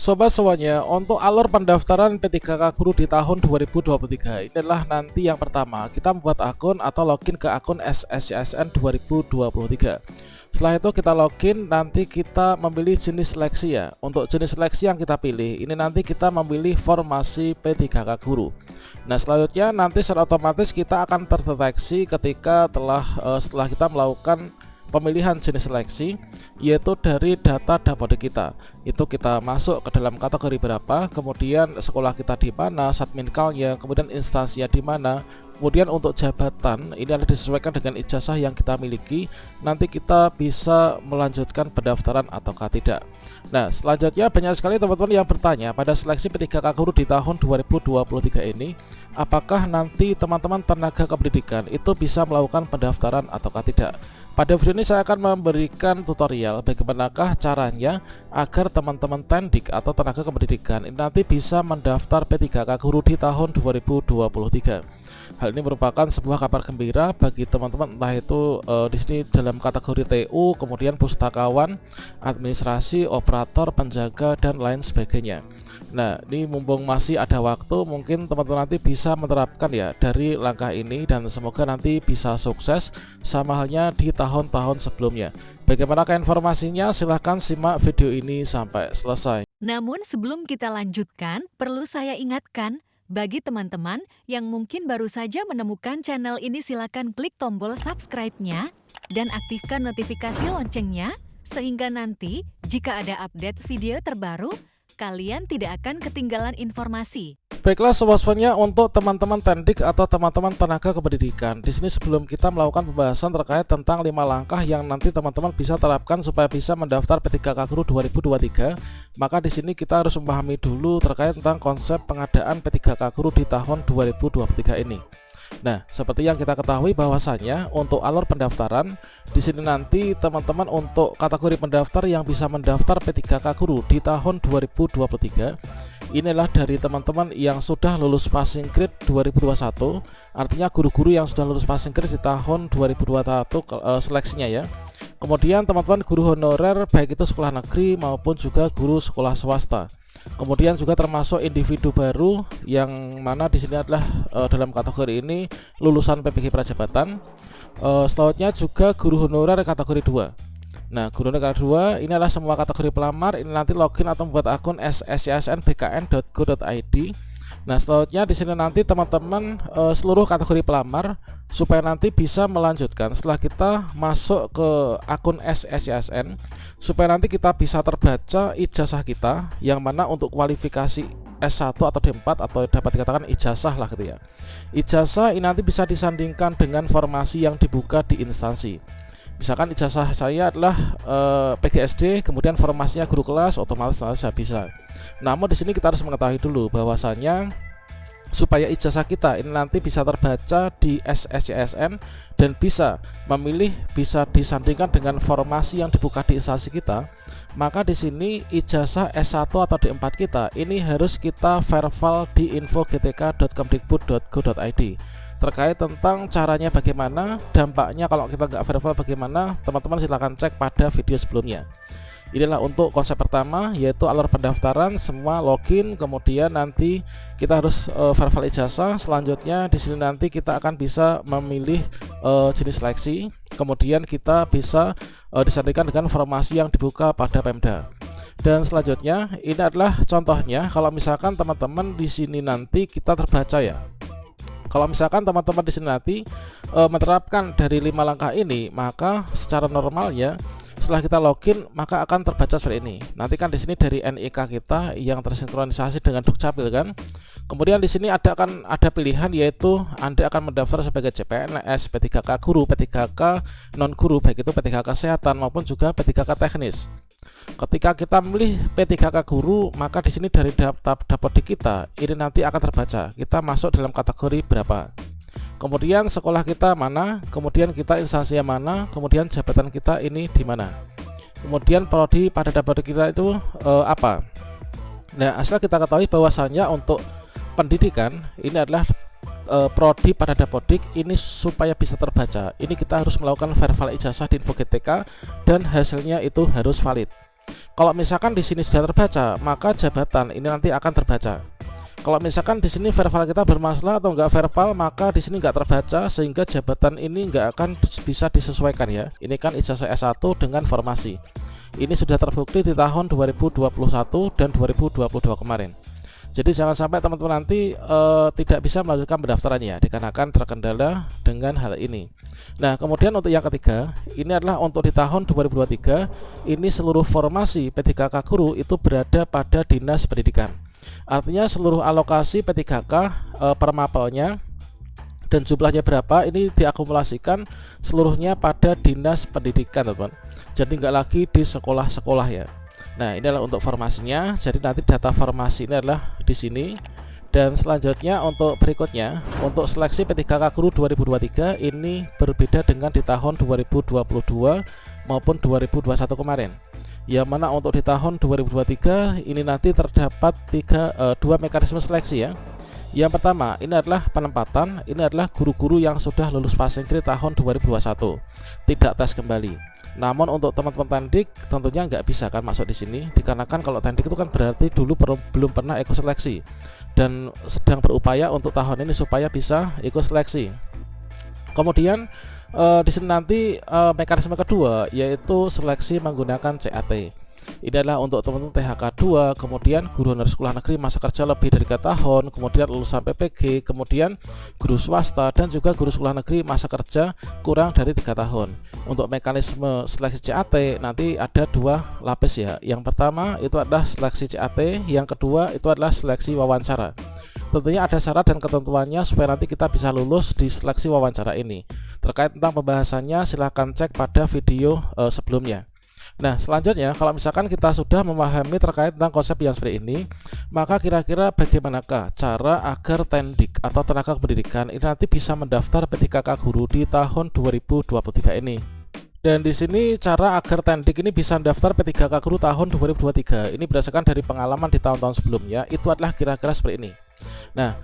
Sobat semuanya, untuk alur pendaftaran P3K Guru di tahun 2023 ini adalah nanti yang pertama kita membuat akun atau login ke akun SSCSN 2023. Setelah itu kita login, nanti kita memilih jenis seleksi ya. Untuk jenis seleksi yang kita pilih, ini nanti kita memilih formasi P3K Guru. Nah selanjutnya nanti secara otomatis kita akan terdeteksi ketika setelah kita melakukan pemilihan jenis seleksi, yaitu dari data dapodik kita. Itu kita masuk ke dalam kategori berapa, kemudian sekolah kita di mana, satminkalnya, kemudian instansinya di mana, kemudian untuk jabatan ini adalah disesuaikan dengan ijazah yang kita miliki. Nanti kita bisa melanjutkan pendaftaran ataukah tidak. Nah selanjutnya banyak sekali teman-teman yang bertanya pada seleksi P3K Guru di tahun 2023 ini, apakah nanti teman-teman tenaga kependidikan itu bisa melakukan pendaftaran ataukah tidak. Pada video ini saya akan memberikan tutorial bagaimanakah caranya agar teman-teman tendik atau tenaga kependidikan ini nanti bisa mendaftar P3K Guru di tahun 2023. Hal ini merupakan sebuah kabar gembira bagi teman-teman, entah itu di sini dalam kategori TU, kemudian pustakawan, administrasi, operator, penjaga, dan lain sebagainya. Nah ini mumpung masih ada waktu, mungkin teman-teman nanti bisa menerapkan ya dari langkah ini, dan semoga nanti bisa sukses sama halnya di tahun-tahun sebelumnya. Bagaimanakah informasinya? Silahkan simak video ini sampai selesai. Namun sebelum kita lanjutkan, perlu saya ingatkan, bagi teman-teman yang mungkin baru saja menemukan channel ini, silakan klik tombol subscribe-nya dan aktifkan notifikasi loncengnya, sehingga nanti jika ada update video terbaru, kalian tidak akan ketinggalan informasi. Baiklah sobat semuanya, untuk teman-teman tendik atau teman-teman tenaga kependidikan, di sini sebelum kita melakukan pembahasan terkait tentang 5 langkah yang nanti teman-teman bisa terapkan supaya bisa mendaftar P3K Guru 2023, maka di sini kita harus memahami dulu terkait tentang konsep pengadaan P3K Guru di tahun 2023 ini. Nah, seperti yang kita ketahui bahwasannya untuk alur pendaftaran di sini nanti teman-teman untuk kategori pendaftar yang bisa mendaftar P3K Guru di tahun 2023 inilah dari teman-teman yang sudah lulus passing grade 2021, artinya guru-guru yang sudah lulus passing grade di tahun 2021 seleksinya ya. Kemudian teman-teman guru honorer baik itu sekolah negeri maupun juga guru sekolah swasta. Kemudian juga termasuk individu baru yang mana di sini adalah dalam kategori ini lulusan PPG Prajabatan. Selanjutnya juga guru honorer kategori 2. Nah, guru honorer kategori 2 ini adalah semua kategori pelamar ini nanti login atau membuat akun sscsnbkn.go.id. Nah, selanjutnya di sini nanti teman-teman seluruh kategori pelamar supaya nanti bisa melanjutkan setelah kita masuk ke akun SSCSN, supaya nanti kita bisa terbaca ijazah kita yang mana untuk kualifikasi S1 atau D4 atau dapat dikatakan ijazah lah gitu ya. Ijazah ini nanti bisa disandingkan dengan formasi yang dibuka di instansi. Misalkan ijazah saya adalah PGSD, kemudian formasinya guru kelas, otomatis saya bisa. Namun di sini kita harus mengetahui dulu bahwasanya supaya ijazah kita ini nanti bisa terbaca di SSCSN dan bisa bisa disandingkan dengan formasi yang dibuka di instansi kita, maka di sini ijazah S1 atau D4 kita ini harus kita verbal di info.gtk.kemdikbud.go.id. Terkait tentang caranya bagaimana, dampaknya kalau kita nggak verbal bagaimana, teman-teman silahkan cek pada video sebelumnya. Inilah untuk konsep pertama, yaitu alur pendaftaran, semua login, kemudian nanti kita harus verbal ijazah. Selanjutnya di sini nanti kita akan bisa memilih jenis seleksi, kemudian kita bisa disandingkan dengan formasi yang dibuka pada Pemda. Dan selanjutnya ini adalah contohnya kalau misalkan teman-teman di sini nanti kita terbaca ya. Kalau misalkan teman-teman di sini nanti menerapkan dari 5 langkah ini, maka secara normalnya setelah kita login maka akan terbaca seperti ini. Nanti kan di sini dari NIK kita yang tersinkronisasi dengan Dukcapil kan. Kemudian di sini akan ada pilihan, yaitu Anda akan mendaftar sebagai CPNS, P3K Guru, P3K non guru baik itu P3K Kesehatan maupun juga P3K Teknis. Ketika kita memilih P3K Guru, maka di sini dari dapodik kita ini nanti akan terbaca kita masuk dalam kategori berapa. Kemudian sekolah kita mana, kemudian kita instansinya mana, kemudian jabatan kita ini di mana. Kemudian prodi pada dapodik kita itu apa. Nah, asal kita ketahui bahwasannya untuk pendidikan ini adalah prodi pada dapodik ini supaya bisa terbaca. Ini kita harus melakukan verbal ijazah di info GTK dan hasilnya itu harus valid. Kalau misalkan di sini sudah terbaca, maka jabatan ini nanti akan terbaca. Kalau misalkan di sini verbal kita bermasalah atau enggak verbal, maka di sini enggak terbaca sehingga jabatan ini enggak akan bisa disesuaikan ya. Ini kan ijazah S1 dengan formasi. Ini sudah terbukti di tahun 2021 dan 2022 kemarin. Jadi jangan sampai teman-teman nanti tidak bisa melanjutkan pendaftarannya dikarenakan terkendala dengan hal ini. Nah, kemudian untuk yang ketiga, ini adalah untuk di tahun 2023, ini seluruh formasi P3K guru itu berada pada Dinas Pendidikan. Artinya seluruh alokasi P3K per mapelnya dan jumlahnya berapa ini diakumulasikan seluruhnya pada Dinas Pendidikan, teman-teman. Jadi nggak lagi di sekolah-sekolah ya. Nah, ini adalah untuk formasinya. Jadi nanti data formasi ini adalah di sini. Dan selanjutnya untuk berikutnya, untuk seleksi P3K guru 2023 ini berbeda dengan di tahun 2022 maupun 2021 kemarin. Yang mana untuk di tahun 2023 ini nanti terdapat dua mekanisme seleksi ya. Yang pertama ini adalah penempatan, ini adalah guru-guru yang sudah lulus passing grade tahun 2021, tidak tes kembali. Namun untuk teman-teman Tendik tentunya nggak bisa kan masuk di sini, dikarenakan kalau Tendik itu kan berarti dulu belum pernah ikut seleksi dan sedang berupaya untuk tahun ini supaya bisa ikut seleksi. Kemudian di sini nanti mekanisme kedua yaitu seleksi menggunakan CAT. Ini adalah untuk teman-teman THK 2, kemudian guru honorer sekolah negeri masa kerja lebih dari 3 tahun, kemudian lulusan PPG, kemudian guru swasta dan juga guru sekolah negeri masa kerja kurang dari 3 tahun. Untuk mekanisme seleksi CAT nanti ada dua lapis ya. Yang pertama itu adalah seleksi CAT, yang kedua itu adalah seleksi wawancara. Tentunya ada syarat dan ketentuannya supaya nanti kita bisa lulus di seleksi wawancara ini. Terkait tentang pembahasannya silahkan cek pada video sebelumnya. Nah, selanjutnya kalau misalkan kita sudah memahami terkait tentang konsep yang seperti ini, maka kira-kira bagaimanakah cara agar Tendik atau tenaga pendidikan ini nanti bisa mendaftar P3K guru di tahun 2023 ini. Dan di sini cara agar Tendik ini bisa mendaftar P3K guru tahun 2023 ini berdasarkan dari pengalaman di tahun-tahun sebelumnya, itu adalah kira-kira seperti ini. Nah,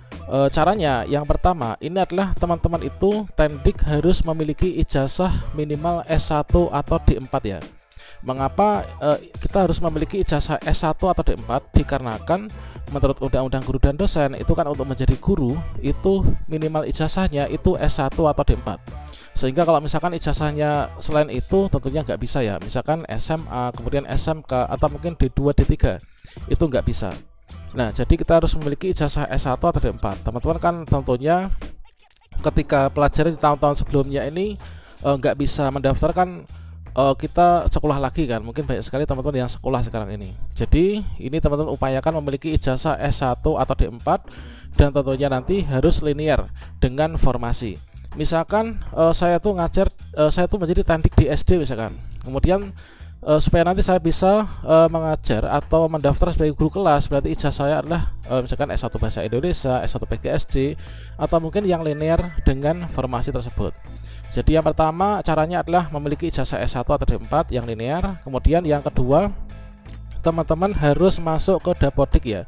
caranya yang pertama ini adalah teman-teman itu Tendik harus memiliki ijazah minimal S1 atau D4 ya. Mengapa kita harus memiliki ijazah S1 atau D4? Dikarenakan menurut Undang-Undang Guru dan Dosen itu kan untuk menjadi guru itu minimal ijazahnya itu S1 atau D4. Sehingga kalau misalkan ijazahnya selain itu tentunya nggak bisa ya. Misalkan SMA, kemudian SMK atau mungkin D2, D3 itu nggak bisa. Nah, jadi kita harus memiliki ijazah S1 atau D4. Teman-teman kan tentunya ketika pelajari di tahun-tahun sebelumnya ini nggak bisa mendaftarkan, kita sekolah lagi kan, mungkin banyak sekali teman-teman yang sekolah sekarang ini. Jadi ini teman-teman upayakan memiliki ijazah S1 atau D4 dan tentunya nanti harus linear dengan formasi. Misalkan saya tuh ngajar, saya tuh menjadi Tendik di SD misalkan, kemudian supaya nanti saya bisa mengajar atau mendaftar sebagai guru kelas, berarti ijazah saya adalah misalkan S1 Bahasa Indonesia, S1 PGSD, atau mungkin yang linear dengan formasi tersebut. Jadi yang pertama caranya adalah memiliki ijazah S1 atau D4 yang linear. Kemudian yang kedua, teman-teman harus masuk ke Dapodik ya,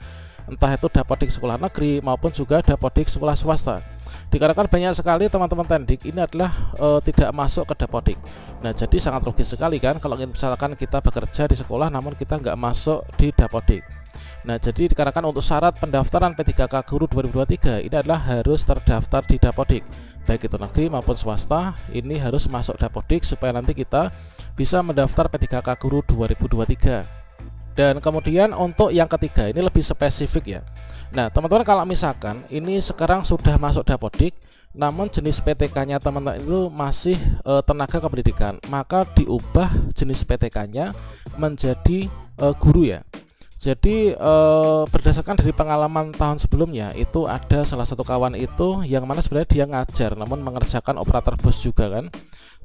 entah itu Dapodik sekolah negeri maupun juga Dapodik sekolah swasta. Dikarenakan banyak sekali teman-teman Tendik ini adalah tidak masuk ke Dapodik. Nah, jadi sangat rugi sekali kan kalau misalkan kita bekerja di sekolah namun kita nggak masuk di Dapodik. Nah, jadi dikarenakan untuk syarat pendaftaran P3K guru 2023 ini adalah harus terdaftar di Dapodik, baik itu negeri maupun swasta. Ini harus masuk Dapodik supaya nanti kita bisa mendaftar P3K guru 2023. Dan kemudian untuk yang ketiga ini lebih spesifik ya. Nah, teman-teman kalau misalkan ini sekarang sudah masuk Dapodik namun jenis PTK-nya teman-teman itu masih tenaga kependidikan, maka diubah jenis PTK-nya menjadi guru ya. Jadi berdasarkan dari pengalaman tahun sebelumnya itu ada salah satu kawan itu yang mana sebenarnya dia ngajar namun mengerjakan operator bus juga kan.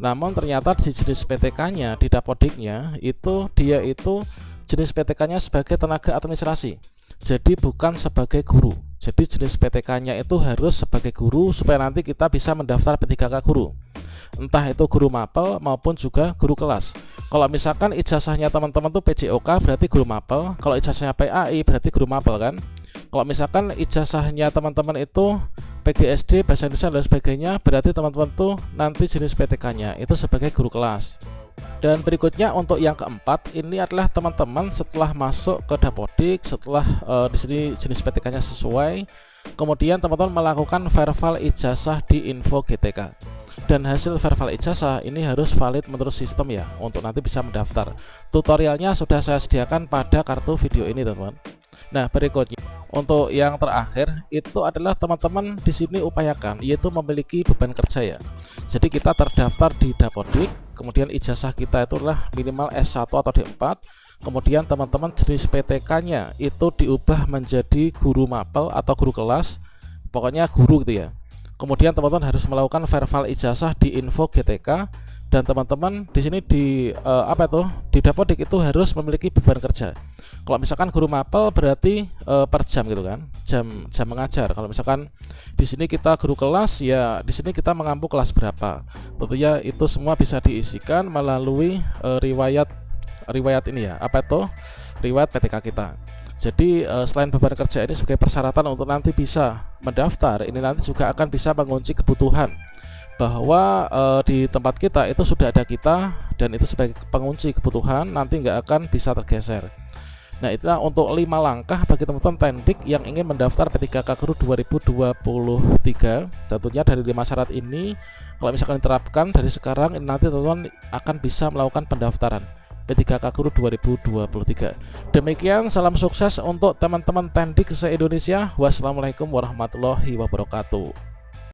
Namun ternyata di jenis PTK-nya di Dapodiknya itu dia itu jenis PTK-nya sebagai tenaga administrasi. Jadi bukan sebagai guru. Jadi jenis PTK-nya itu harus sebagai guru supaya nanti kita bisa mendaftar P3K guru. Entah itu guru mapel maupun juga guru kelas. Kalau misalkan ijazahnya teman-teman tuh PJOK berarti guru mapel, kalau ijazahnya PAI berarti guru mapel kan. Kalau misalkan ijazahnya teman-teman itu PGSD, Bahasa Indonesia dan sebagainya, berarti teman-teman tuh nanti jenis PTK-nya itu sebagai guru kelas. Dan berikutnya untuk yang keempat, ini adalah teman-teman setelah masuk ke Dapodik, setelah di sini jenis PTK-nya sesuai, kemudian teman-teman melakukan verifal ijazah di info GTK. Dan hasil verifal ijazah ini harus valid menurut sistem ya, untuk nanti bisa mendaftar. Tutorialnya sudah saya sediakan pada kartu video ini, teman-teman. Nah, berikutnya untuk yang terakhir itu adalah teman-teman di sini upayakan yaitu memiliki beban kerja ya. Jadi kita terdaftar di Dapodik, kemudian ijazah kita itulah minimal S1 atau D4. Kemudian teman-teman jenis PTK-nya itu diubah menjadi guru mapel atau guru kelas, pokoknya guru gitu ya. Kemudian teman-teman harus melakukan verifal ijazah di info GTK, dan teman-teman di sini di di Dapodik itu harus memiliki beban kerja. Kalau misalkan guru mapel berarti per jam gitu kan, jam mengajar. Kalau misalkan di sini kita guru kelas ya, di sini kita mengampu kelas berapa. Tentunya itu semua bisa diisikan melalui riwayat ini ya, riwayat PTK kita. Jadi selain beban kerja ini sebagai persyaratan untuk nanti bisa mendaftar, ini nanti juga akan bisa mengunci kebutuhan bahwa di tempat kita itu sudah ada kita, dan itu sebagai pengunci kebutuhan nanti nggak akan bisa tergeser. Nah, itulah untuk 5 langkah bagi teman-teman Tendik yang ingin mendaftar P3K Guru 2023. Tentunya dari 5 syarat ini kalau misalkan diterapkan dari sekarang, nanti teman-teman akan bisa melakukan pendaftaran P3K Guru 2023. Demikian, salam sukses untuk teman-teman Tendik se-Indonesia. Wassalamualaikum warahmatullahi wabarakatuh.